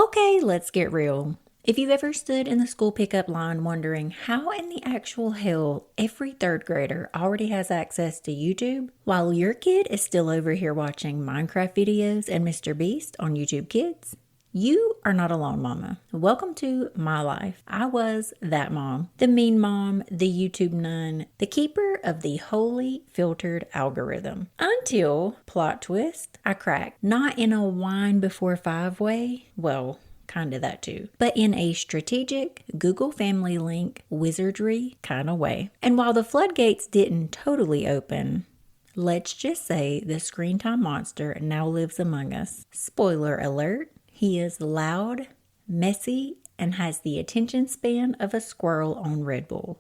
Okay, let's get real. If you've ever stood in the school pickup line wondering how in the actual hell every third grader already has access to YouTube, while your kid is still over here watching Minecraft videos and Mr. Beast on YouTube Kids, you are not alone, mama. Welcome to my life. I was that mom, the mean mom, the YouTube nun, the keeper of the holy filtered algorithm. Until, plot twist, I cracked. Not in a wine before five way. Well, kind of that too, but in a strategic Google Family Link wizardry kind of way. And while the floodgates didn't totally open, let's just say the screen time monster now lives among us. Spoiler alert, he is loud, messy, and has the attention span of a squirrel on Red Bull.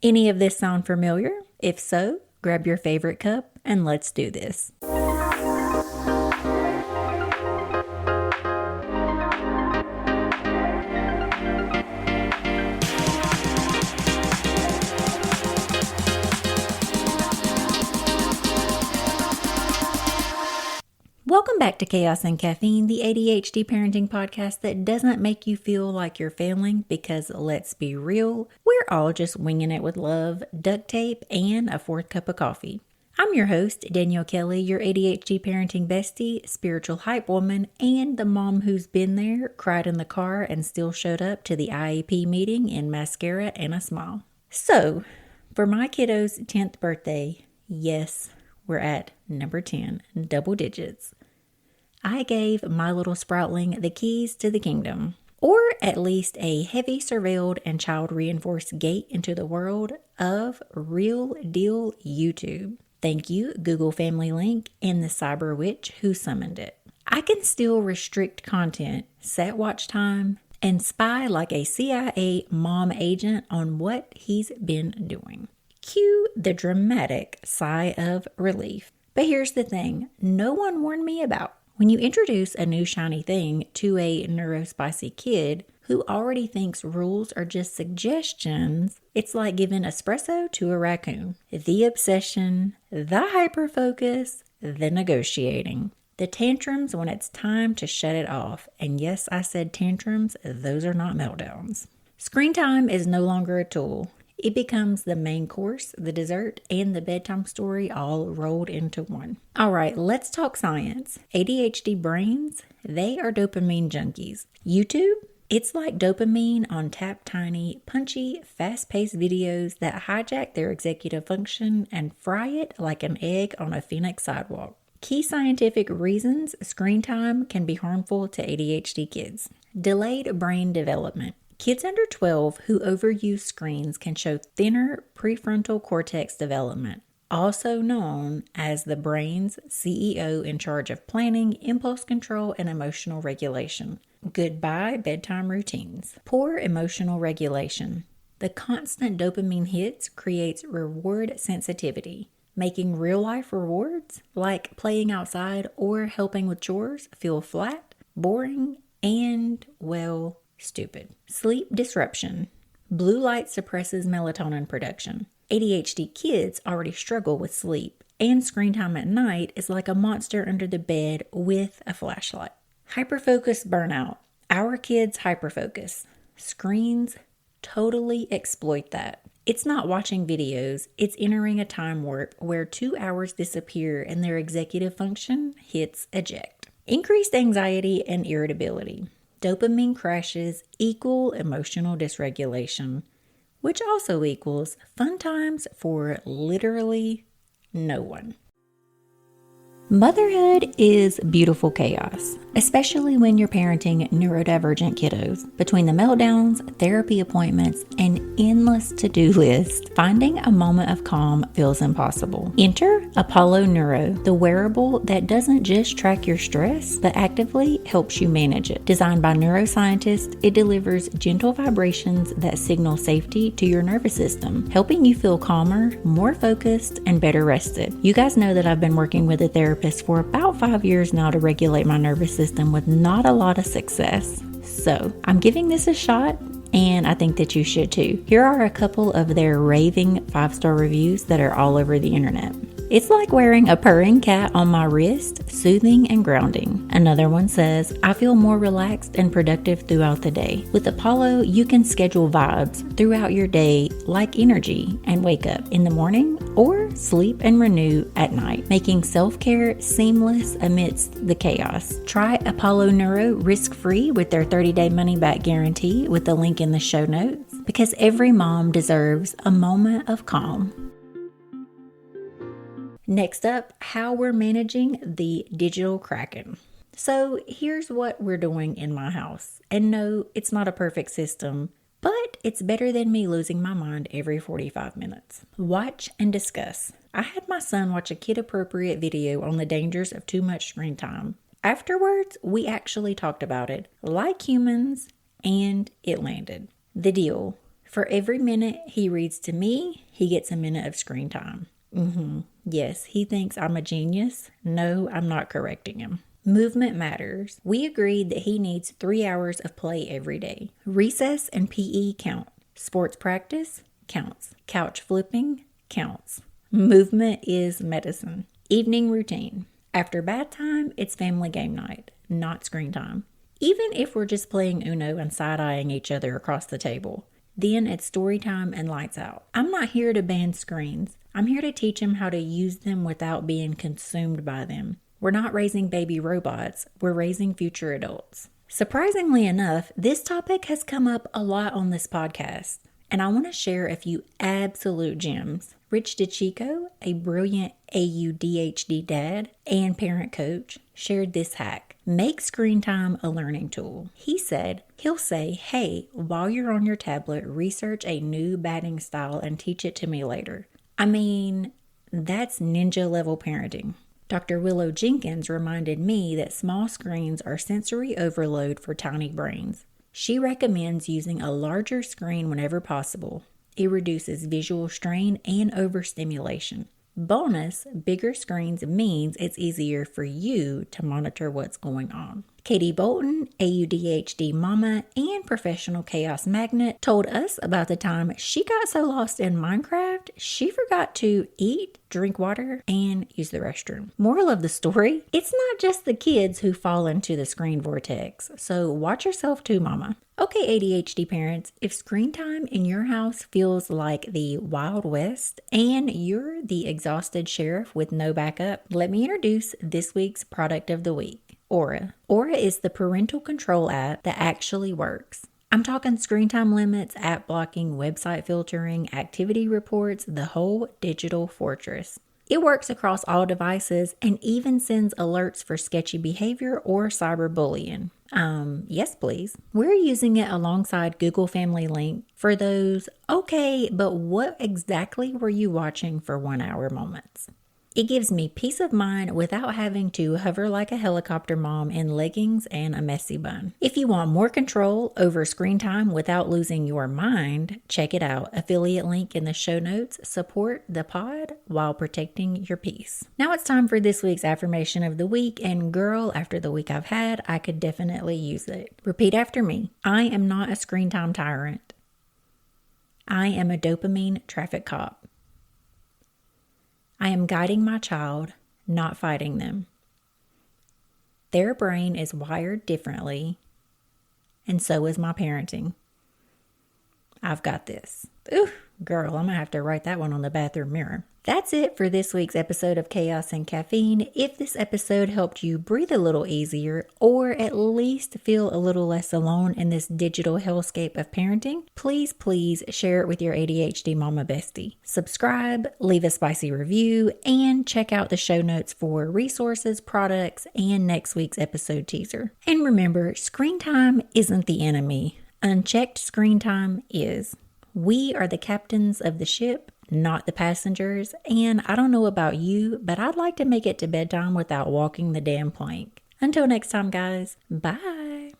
Any of this sound familiar? If so, grab your favorite cup and let's do this. Welcome back to Chaos and Caffeine, the ADHD parenting podcast that doesn't make you feel like you're failing because, let's be real, we're all just winging it with love, duct tape, and a fourth cup of coffee. I'm your host, Danielle Kelly, your ADHD parenting bestie, spiritual hype woman, and the mom who's been there, cried in the car, and still showed up to the IEP meeting in mascara and a smile. So, for my kiddo's 10th birthday, yes, we're at number 10, double digits, I gave my little sproutling the keys to the kingdom, or at least a heavy surveilled and child reinforced gate into the world of real deal YouTube. Thank you, Google Family Link and the cyber witch who summoned it. I can still restrict content, set watch time, and spy like a CIA mom agent on what he's been doing. Cue the dramatic sigh of relief. But here's the thing, no one warned me about. When you introduce a new shiny thing to a neurospicy kid who already thinks rules are just suggestions, it's like giving espresso to a raccoon. The obsession, the hyperfocus, the negotiating. The tantrums when it's time to shut it off. And yes, I said tantrums, those are not meltdowns. Screen time is no longer a tool. It becomes the main course, the dessert, and the bedtime story all rolled into one. All right, let's talk science. ADHD brains, they are dopamine junkies. YouTube, it's like dopamine on tap tiny, punchy, fast-paced videos that hijack their executive function and fry it like an egg on a Phoenix sidewalk. Key scientific reasons screen time can be harmful to ADHD kids. Delayed brain development. Kids under 12 who overuse screens can show thinner prefrontal cortex development, also known as the brain's CEO in charge of planning, impulse control, and emotional regulation. Goodbye bedtime routines. Poor emotional regulation. The constant dopamine hits creates reward sensitivity, making real-life rewards, like playing outside or helping with chores, feel flat, boring, and, well, stupid. Sleep disruption. Blue light suppresses melatonin production. ADHD kids already struggle with sleep, and screen time at night is like a monster under the bed with a flashlight. Hyperfocus burnout. Our kids hyperfocus. Screens totally exploit that. It's not watching videos, it's entering a time warp where 2 hours disappear and their executive function hits eject. Increased anxiety and irritability. Dopamine crashes equal emotional dysregulation, which also equals fun times for literally no one. Motherhood is beautiful chaos, especially when you're parenting neurodivergent kiddos. Between the meltdowns, therapy appointments, and endless to-do lists, finding a moment of calm feels impossible. Enter Apollo Neuro, the wearable that doesn't just track your stress, but actively helps you manage it. Designed by neuroscientists, it delivers gentle vibrations that signal safety to your nervous system, helping you feel calmer, more focused, and better rested. You guys know that I've been working with a therapist for about 5 years now to regulate my nervous system with not a lot of success. So I'm giving this a shot, and I think that you should too. Here are a couple of their raving 5-star reviews that are all over the internet. It's like wearing a purring cat on my wrist, soothing and grounding. Another one says, I feel more relaxed and productive throughout the day. With Apollo, you can schedule vibes throughout your day like energy and wake up in the morning or sleep and renew at night, making self-care seamless amidst the chaos. Try Apollo Neuro risk-free with their 30-day money-back guarantee with the link in the show notes, because every mom deserves a moment of calm. Next up, how we're managing the digital kraken. So here's what we're doing in my house. And no, it's not a perfect system, but it's better than me losing my mind every 45 minutes. Watch and discuss. I had my son watch a kid-appropriate video on the dangers of too much screen time. Afterwards, we actually talked about it, like humans, and it landed. The deal: for every minute he reads to me, he gets a minute of screen time. Yes, he thinks I'm a genius. No, I'm not correcting him. Movement matters. We agreed that he needs 3 hours of play every day. Recess and PE count. Sports practice counts. Couch flipping counts. Movement is medicine. Evening routine. After bath time, it's family game night, not screen time. Even if we're just playing Uno and side-eyeing each other across the table. Then it's story time and lights out. I'm not here to ban screens. I'm here to teach him how to use them without being consumed by them. We're not raising baby robots. We're raising future adults. Surprisingly enough, this topic has come up a lot on this podcast, and I want to share a few absolute gems. Rich Dechico, a brilliant ADHD dad and parent coach, shared this hack. Make screen time a learning tool. He said he'll say, hey, while you're on your tablet, research a new batting style and teach it to me later. I mean, that's ninja level parenting. Dr. Willough Jenkins reminded me that small screens are sensory overload for tiny brains. She recommends using a larger screen whenever possible. It reduces visual strain and overstimulation. Bonus, bigger screens means it's easier for you to monitor what's going on. Katie Bolton, ADHD mama and professional chaos magnet, told us about the time she got so lost in Minecraft, she forgot to eat, drink water, and use the restroom. Moral of the story, it's not just the kids who fall into the screen vortex, so watch yourself too, mama. Okay, ADHD parents, if screen time in your house feels like the Wild West and you're the exhausted sheriff with no backup, let me introduce this week's product of the week. Aura. Aura is the parental control app that actually works. I'm talking screen time limits, app blocking, website filtering, activity reports, the whole digital fortress. It works across all devices and even sends alerts for sketchy behavior or cyberbullying. Yes, please. We're using it alongside Google Family Link for those, okay, but what exactly were you watching for 1 hour moments? It gives me peace of mind without having to hover like a helicopter mom in leggings and a messy bun. If you want more control over screen time without losing your mind, check it out. Affiliate link in the show notes. Support the pod while protecting your peace. Now it's time for this week's affirmation of the week, and girl, after the week I've had, I could definitely use it. Repeat after me. I am not a screen time tyrant. I am a dopamine traffic cop. I am guiding my child, not fighting them. Their brain is wired differently, and so is my parenting. I've got this. Ooh, girl, I'm going to have to write that one on the bathroom mirror. That's it for this week's episode of Chaos and Caffeine. If this episode helped you breathe a little easier or at least feel a little less alone in this digital hellscape of parenting, please share it with your ADHD mama bestie. Subscribe, leave a spicy review, and check out the show notes for resources, products, and next week's episode teaser. And remember, screen time isn't the enemy. Unchecked screen time is. We are the captains of the ship, not the passengers, and I don't know about you, but I'd like to make it to bedtime without walking the damn plank. Until next time, guys, bye.